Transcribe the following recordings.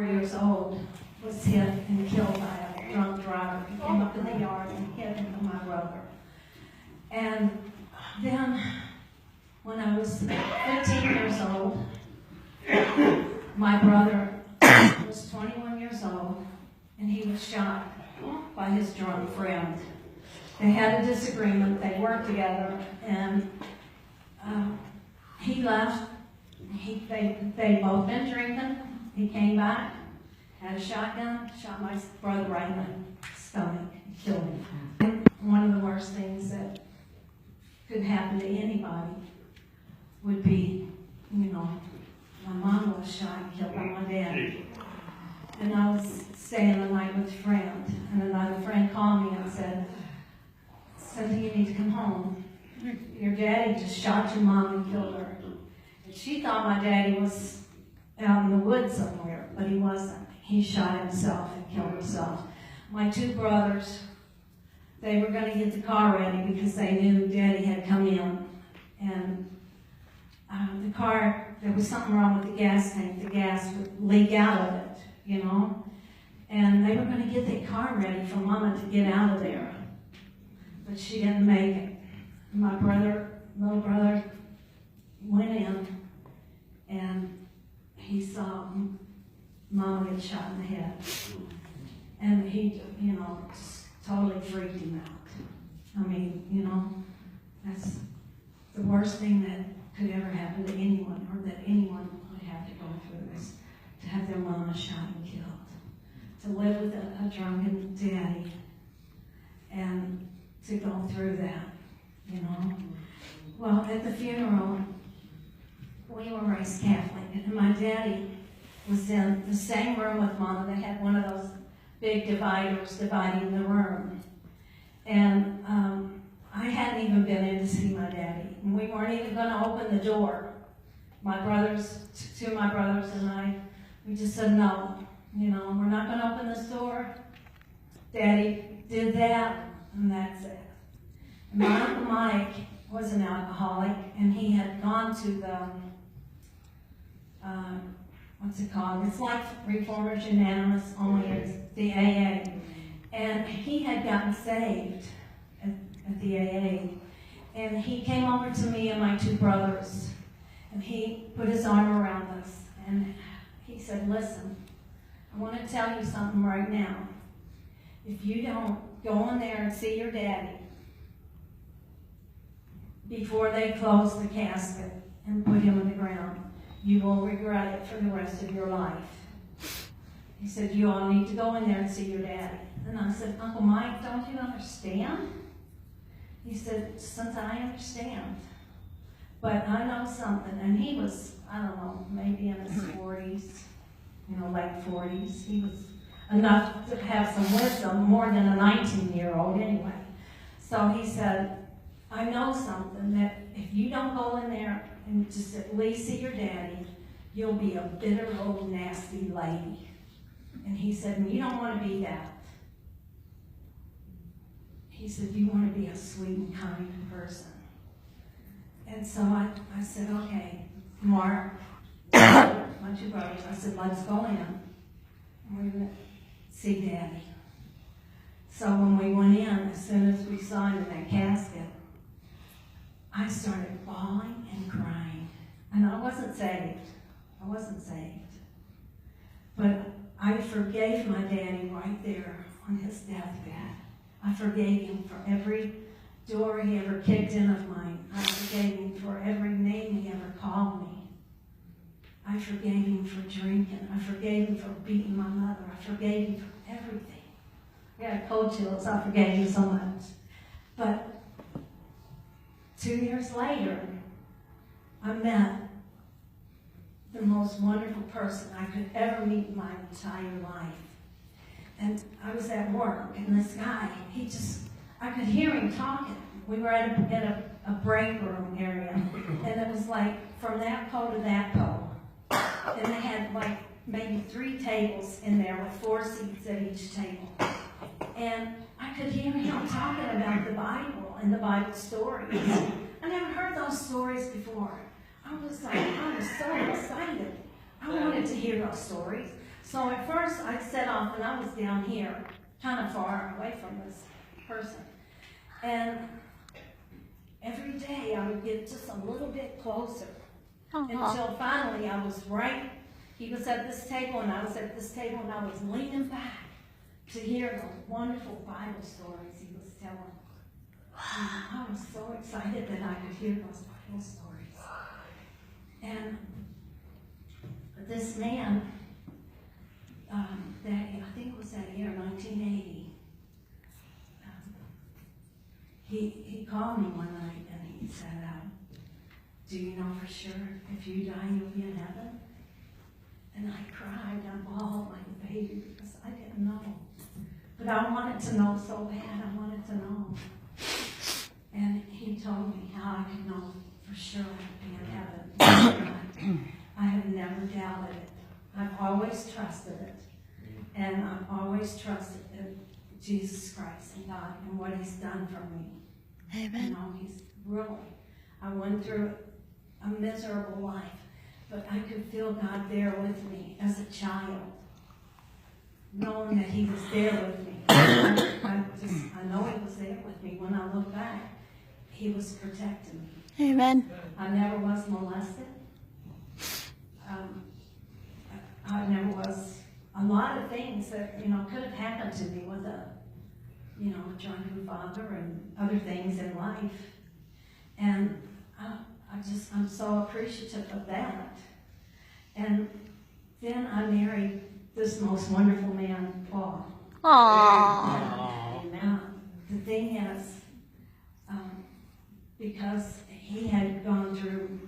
years old, was hit and killed by a drunk driver. He came up in the yard and hit my brother. And then, when I was 15 years old, my brother was 21 years old, and he was shot by his drunk friend. They had a disagreement. They worked together, and he left. They both been drinking. He came back, had a shotgun, shot my brother right in the stomach, and killed him. One of the worst things that could happen to anybody would be, my mom was shot and killed by my dad. And I was staying the night with a friend, and another friend called me and said, "Cynthia, you need to come home. Your daddy just shot your mom and killed her." And she thought my daddy was out in the woods somewhere, but he wasn't. He shot himself and killed himself. My two brothers, they were going to get the car ready because they knew Daddy had come in. And the car, there was something wrong with the gas tank. The gas would leak out of it, And they were going to get their car ready for Mama to get out of there. But she didn't make it. My little brother, went in, and he saw Mama get shot in the head. And he, just totally freaked him out. I mean, that's the worst thing that could ever happen to anyone, or that anyone would have to go through, is to have their mama shot and killed. To live with a drunken daddy, and to go through that, Well, at the funeral, we were raised Catholic, and my daddy was in the same room with Mama. They had one of those big dividers dividing the room. And I hadn't even been in to see my daddy. And we weren't even going to open the door. My brothers, two of my brothers and I, we just said, no, we're not going to open this door. Daddy did that, and that's it. And my Uncle Mike was an alcoholic, and he had gone to the, what's it called? It's like Reformers Unanimous, only it's the AA. And he had gotten saved at the AA. And he came over to me and my two brothers, and he put his arm around us, and he said, "Listen, I want to tell you something right now. If you don't go in there and see your daddy before they close the casket and put him in the ground, you will regret it for the rest of your life." He said, "You all need to go in there and see your daddy." And I said, "Uncle Mike, don't you understand?" He said, "Since I understand, but I know something." And he was, I don't know, maybe in his 40s, late 40s. He was enough to have some wisdom, more than a 19-year-old anyway. So he said, "I know something, that if you don't go in there and just at least see your daddy, you'll be a bitter old nasty lady." And he said, "And you don't want to be that." He said, "You want to be a sweet and kind person." And so I said, "Okay, Mark," my two brothers, I said, "Let's go in. And we're going to see Daddy." So when we went in, as soon as we saw him in that casket, I started bawling and crying. And I wasn't saved. But I forgave my daddy right there on his deathbed. I forgave him for every door he ever kicked in of mine. I forgave him for every name he ever called me. I forgave him for drinking. I forgave him for beating my mother. I forgave him for everything. I got cold chills. I forgave him so much. But 2 years later, I met the most wonderful person I could ever meet in my entire life. And I was at work, and this guy, I could hear him talking. We were at a break room area, and it was like from that pole to that pole. And they had like maybe 3 tables in there with 4 seats at each table. And I could hear him talking about the Bible and the Bible stories. I never heard those stories before. I was so excited. I wanted to hear those stories. So at first I set off and I was down here, kind of far away from this person. And every day I would get just a little bit closer until finally I was right. He was at this table and I was at this table and I was leaning back to hear the wonderful Bible stories he was telling. And I was so excited that I could hear those Bible stories. And this man, that I think was that year, 1980, he called me one night and he said, do you know for sure if you die you'll be in heaven? And I cried, I bawled like a baby because I didn't know. But I wanted to know so bad, I wanted to know. And he told me how I could know for sure I'd be in heaven. I have never doubted it. I've always trusted it. And I've always trusted Jesus Christ and God and what he's done for me. Amen. You know, he's really, I went through a miserable life, but I could feel God there with me as a child, knowing that he was there with me. I know he was there with me. When I look back, he was protecting me. Amen. I never was molested. I never was, a lot of things that, you know, could have happened to me with a drunken father and other things in life. And I'm so appreciative of that. And then I married this most wonderful man, Paul. Aww. And the thing is, because he had gone through,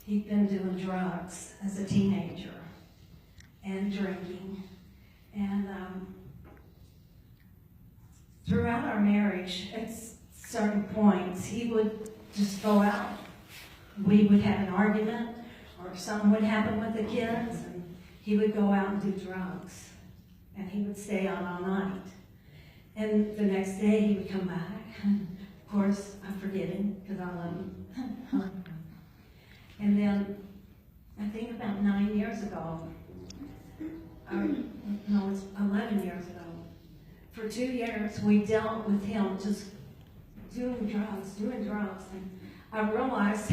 he'd been doing drugs as a teenager and drinking. And throughout our marriage, at certain points, he would just go out. We would have an argument, or something would happen with the kids, and he would go out and do drugs. And he would stay out all night. And the next day, he would come back. Of course, I forget him, because I love him. And then, I think about 9 years ago, no, it's 11 years ago, for 2 years, we dealt with him just doing drugs. And I realized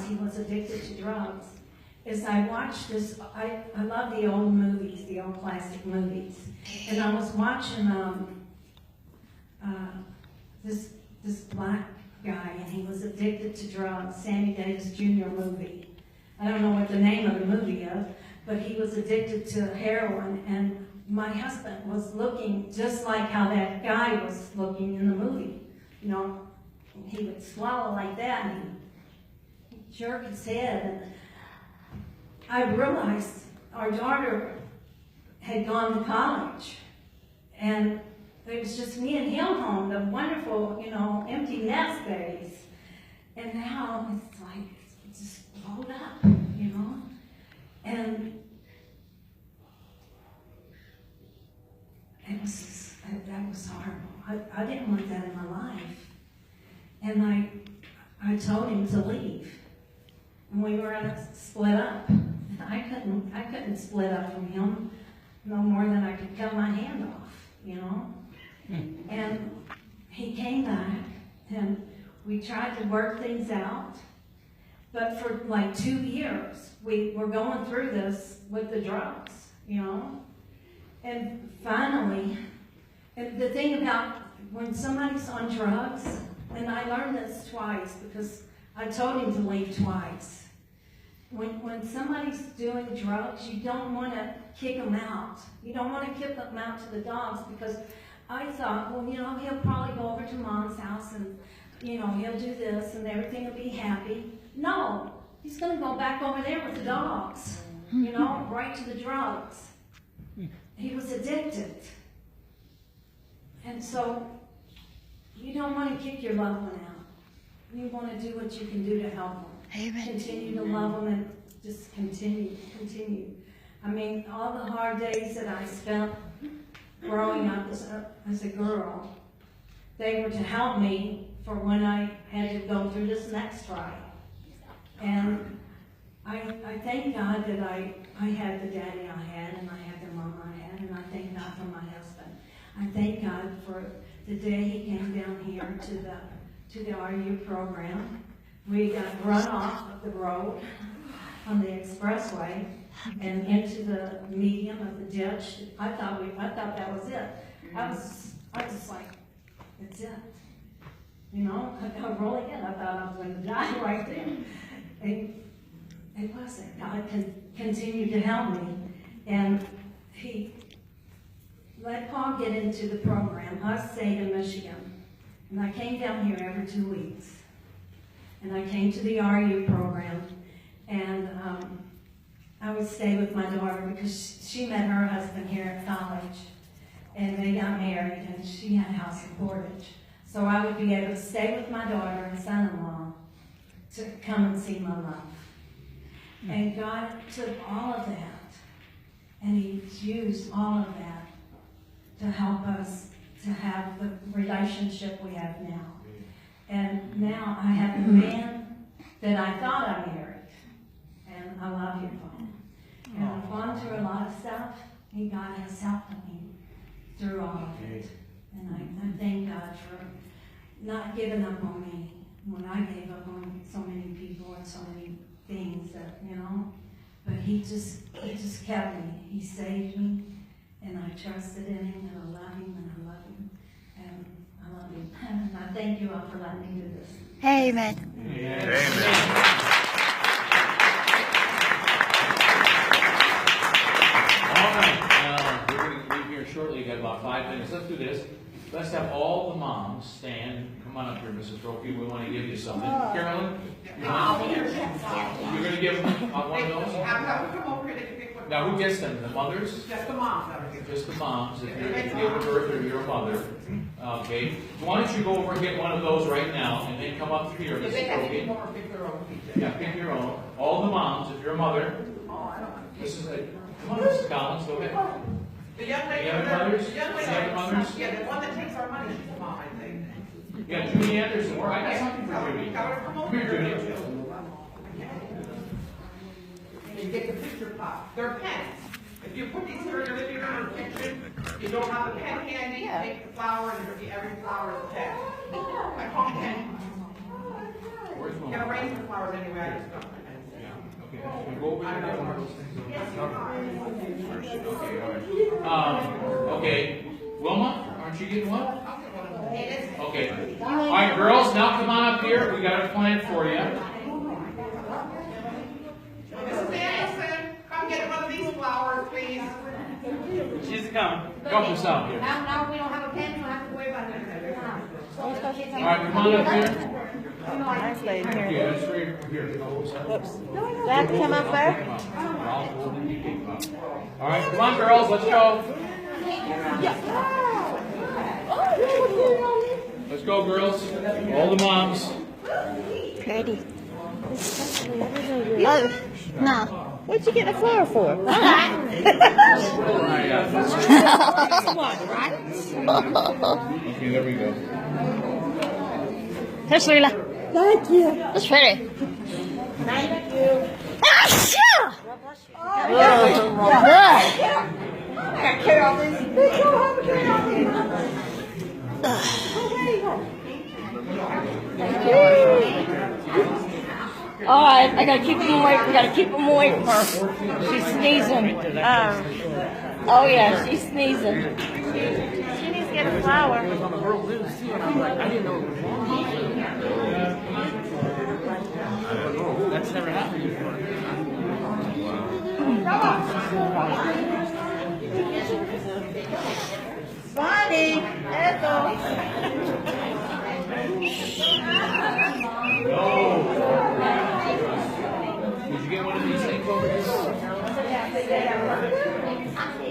he was addicted to drugs is I watched this, I love the old movies, the old classic movies. And I was watching this black guy, and he was addicted to drugs, Sammy Davis Jr. movie. I don't know what the name of the movie is, but he was addicted to heroin, and my husband was looking just like how that guy was looking in the movie. You know, he would swallow like that, and he'd jerk his head. And I realized our daughter had gone to college, and it was just me and him home, the wonderful, empty nest days. And now it's like, it's just blowed up, And that was horrible. I didn't want that in my life. And I told him to leave. And we were gonna split up. I couldn't split up from him no more than I could cut my hand off, And he came back, and we tried to work things out. But for like 2 years, we were going through this with the drugs, And finally, and the thing about when somebody's on drugs, and I learned this twice because I told him to leave twice. When somebody's doing drugs, you don't want to kick them out. You don't want to kick them out to the dogs, because I thought, well, he'll probably go over to Mom's house and, he'll do this and everything will be happy. No, he's going to go back over there with the dogs, right to the drugs. He was addicted. And so you don't want to kick your loved one out. You want to do what you can do to help them. Amen. Continue to love them and just continue. I mean, all the hard days that I spent growing up as a girl, they were to help me for when I had to go through this next trial. And I thank God that I had the daddy I had, and I had the mom I had, and I thank God for my husband. I thank God for the day he came down here to the RU program. We got run off of the road on the expressway and into the median of the ditch. I thought that was it. I was just like, it's it. You know, I rolling in. I thought I was going to die right there. And it wasn't. God continued to help me. And he let Paul get into the program. I stayed in Michigan. And I came down here every 2 weeks. And I came to the RU program. And I would stay with my daughter because she met her husband here at college. And they got married, and she had a house in Portage. So I would be able to stay with my daughter and son-in-law to come and see my love. And God took all of that, and He's used all of that to help us to have the relationship we have now. And now I have the man that I thought I married, and I love you, Paul. And I've gone through a lot of stuff, and God has helped me through all of it. And I thank God for not giving up on me when I gave up on so many people and so many things that, you know. But he just kept me. He saved me, and I trusted in him, and I love him, and I love him, and I love him. And I thank you all for letting me do this. Amen. Amen. We're going to leave here shortly. You've got about 5 minutes. Let's do this. Let's have all the moms stand. Come on up here, Mrs. Roki. We want to give you something. Carolyn, you're going to give one of those? Now, who gets them? The mothers? Just the moms. Just the moms. If you're giving birth or you're a mother. Okay. Why don't you go over and get one of those right now, and then come up here, Mrs. Roki. Yeah, pick your own. All the moms, if you're a mother. This is a... Come on, Mrs. Collins, go ahead. The young lady, the other mothers? the young lady, The other mothers? yeah, the one that takes our money, she's the mom, I think. Yeah, Judy Anderson. Or I got something for Judy. Come here, Judy. And you get the picture pop. They're pens. If you put these here in your living room or kitchen, you don't have a pen handy, you take the flower, and every flower is a pen. I call them pen. Where's You Mom? can arrange the flowers anywhere, I just don't put pens. Okay, go over there and get one of those things. Okay, Wilma, aren't you getting one? Okay. All right, girls, now come on up here. We got a plan for you. Mrs. Anderson, come get one of these flowers, please. She's coming. Go for some. Now we don't have a pen, we don't have to worry about it. All right, come on up here. Nice lady Here, here. that's right here. Whoops. Do I have to come up there? All right, come on, girls, let's go. Let's go, girls. All the moms. Pretty. Oh, no. What'd you get the flower for? Okay, there we go. Here's Leela. Thank you. That's pretty. Thank you. Ah, sure. All right, I gotta keep them away. We gotta keep them away from her. She's sneezing. Oh yeah, she's sneezing. She needs to get a flower. That's never happened before. Bonnie, Ethel. No. Did you get one of these things over here?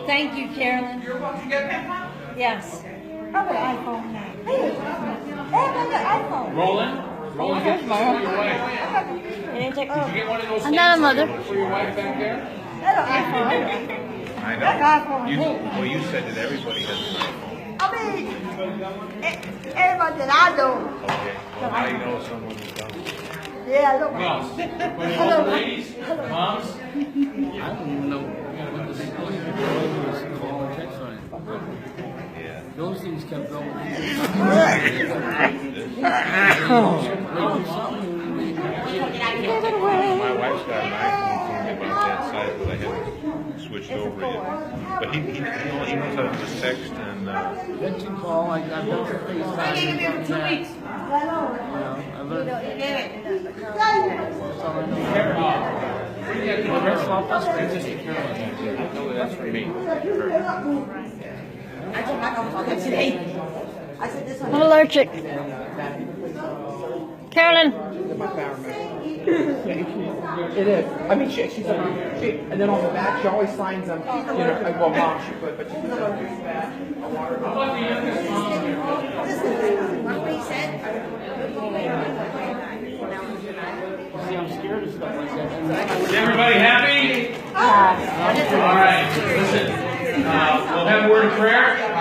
Thank you, Carolyn. You're supposed to get a pen pop? Yes. Roland, get this for your wife. Did you get one of those Another mother. for your wife back there? I know. You said that everybody has an iPhone. Everybody that I know. Okay. Well, how do you know someone who doesn't? Yeah, I don't Who else? Any older ladies? Moms? I don't even know what the situation was call and text on it. Yeah. Those things kept going. My wife's got an iPhone about that size, but I haven't switched over yet. But he knows how to just text and, Mention call, I've done some FaceTime. I gave him 2 weeks. I learned. that's for me. I'm allergic. Carolyn. It is. I mean, she's and then on the back, she always signs them. You know, well, mom, she could, but she's How about the youngest mom here? See, I'm scared of stuff like that. Is everybody happy? All right, listen, we'll have a word of prayer.